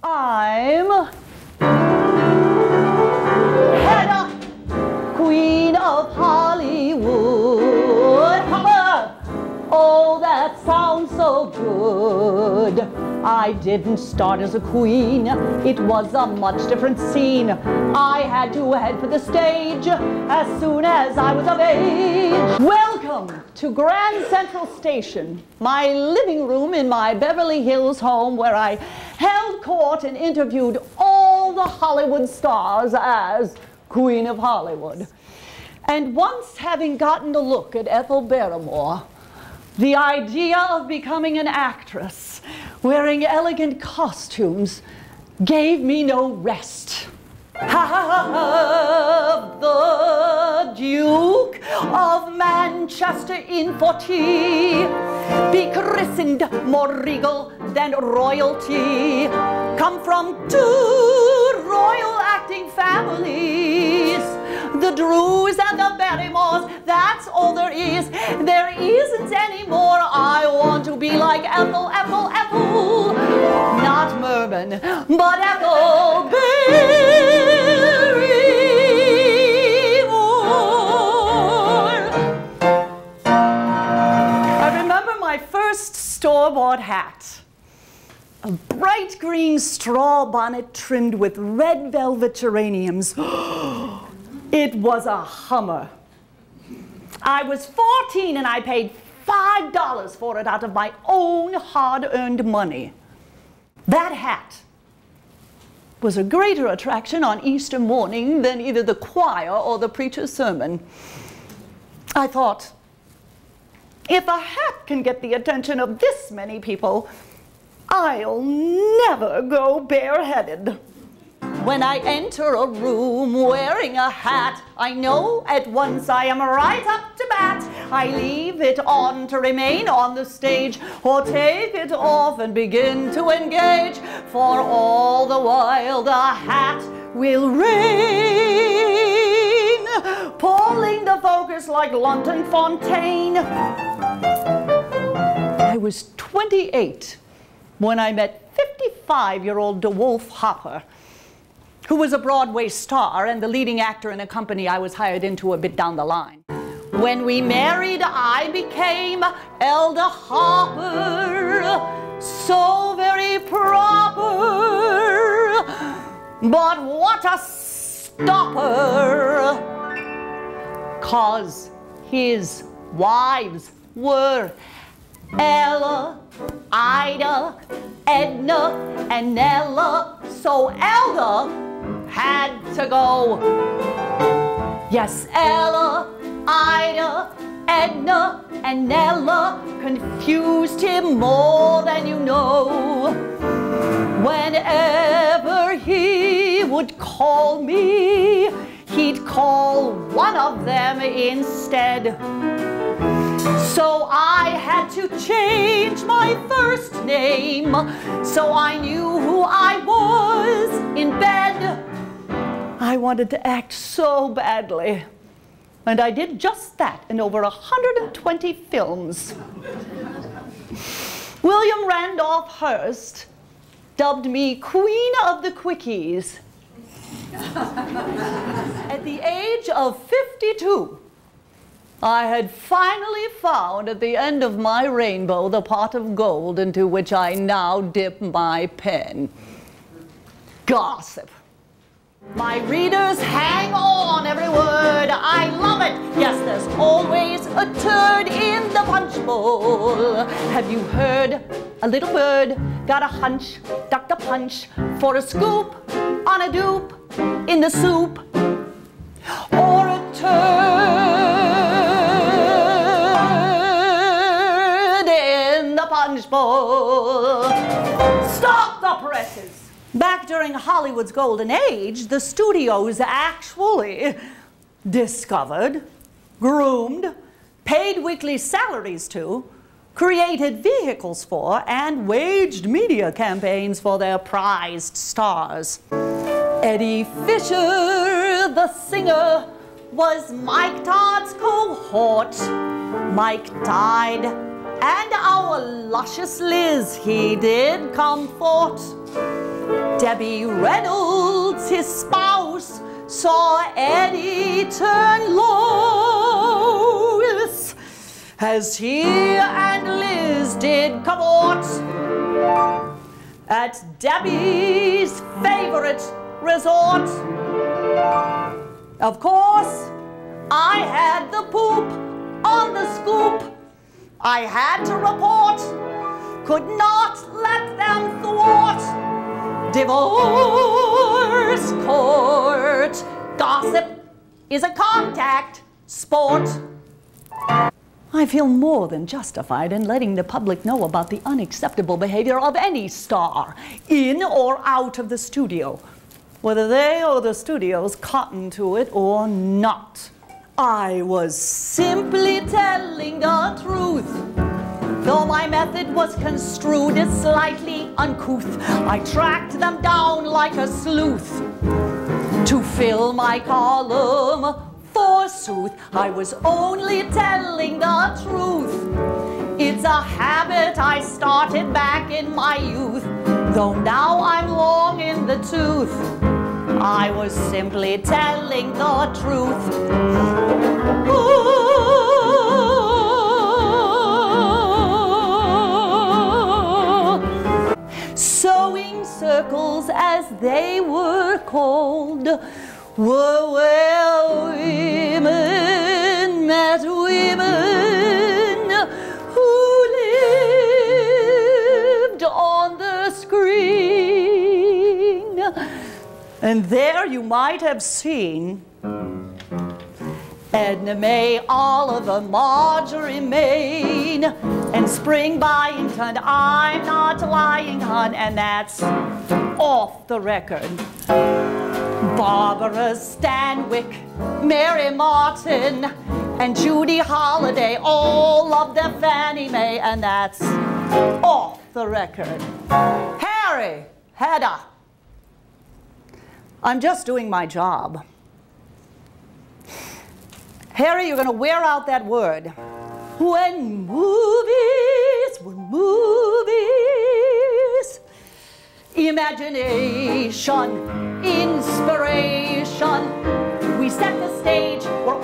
I'm Hedda, Queen of Hollywood. Papa! Oh, that sounds so good. I didn't start as a queen. It was a much different scene. I had to head for the stage as soon as I was of age. Welcome to Grand Central Station, my living room in my Beverly Hills home where I held court and interviewed all the Hollywood stars as Queen of Hollywood. And once having gotten a look at Ethel Barrymore, the idea of becoming an actress wearing elegant costumes gave me no rest. Have the Duke of Manchester in for tea, be christened more regal than royalty, come from two royal acting families, the Drews and the Barrymores, that's all there is. There isn't any more. I want to be like Ethel, Ethel, Ethel, not Merman, but Ethel Barrymore. I remember my first store-bought hat. A bright green straw bonnet trimmed with red velvet geraniums. It was a Hummer. I was 14 and I paid $5 for it out of my own hard-earned money. That hat was a greater attraction on Easter morning than either the choir or the preacher's sermon. I thought, if a hat can get the attention of this many people, I'll never go bareheaded. When I enter a room wearing a hat, I know at once I am right up to bat. I leave it on to remain on the stage, or take it off and begin to engage. For all the while the hat will reign, pulling the focus like London Fontaine. I was 28 when I met 55-year-old DeWolf Hopper, who was a Broadway star and the leading actor in a company I was hired into a bit down the line. When we married, I became Elder Hopper, so very proper. But what a stopper! 'Cause his wives were Ella, Ida, Edna, and Nella, so Elder had to go. Yes, Ella, Ida, Edna, and Nella confused him more than you know. Whenever he would call me, he'd call one of them instead. So I had to change my first name, so I knew who I was in bed. I wanted to act so badly, and I did just that in over 120 films. William Randolph Hearst dubbed me Queen of the Quickies. At the age of 52, I had finally found at the end of my rainbow the pot of gold into which I now dip my pen. Gossip. My readers hang on every word. I love it. Yes, there's always a turd in the punch bowl. Have you heard? A little bird got a hunch, ducked a punch for a scoop on a dupe in the soup. Or a turd in the punch bowl. Stop the presses. Back during Hollywood's golden age, the studios actually discovered, groomed, paid weekly salaries to, created vehicles for, and waged media campaigns for their prized stars. Eddie Fisher, the singer, was Mike Todd's cohort. Mike died, and our luscious Liz he did comfort. Debbie Reynolds, his spouse, saw Eddie turn loose as he and Liz did cavort at Debbie's favorite resort. Of course, I had the poop on the scoop. I had to report, could not let them thwart. Divorce court. Gossip is a contact sport. I feel more than justified in letting the public know about the unacceptable behavior of any star, in or out of the studio, whether they or the studios cotton to it or not. I was simply telling the truth. Though my method was construed as slightly uncouth, I tracked them down like a sleuth to fill my column. Forsooth, I was only telling the truth. It's a habit I started back in my youth, though now I'm long in the tooth. I was simply telling the truth. Sewing circles, as they were called, were where women met women who lived on the screen. And there you might have seen Edna May, Oliver, Marjorie Main, and Spring Byington. I'm not lying, hun, and that's off the record. Barbara Stanwyck, Mary Martin, and Judy Holliday all loved their Fannie Mae, and that's off the record. Harry, Hedda, I'm just doing my job. Harry, you're going to wear out that word. When movies were movies, imagination, inspiration, we set the stage, we're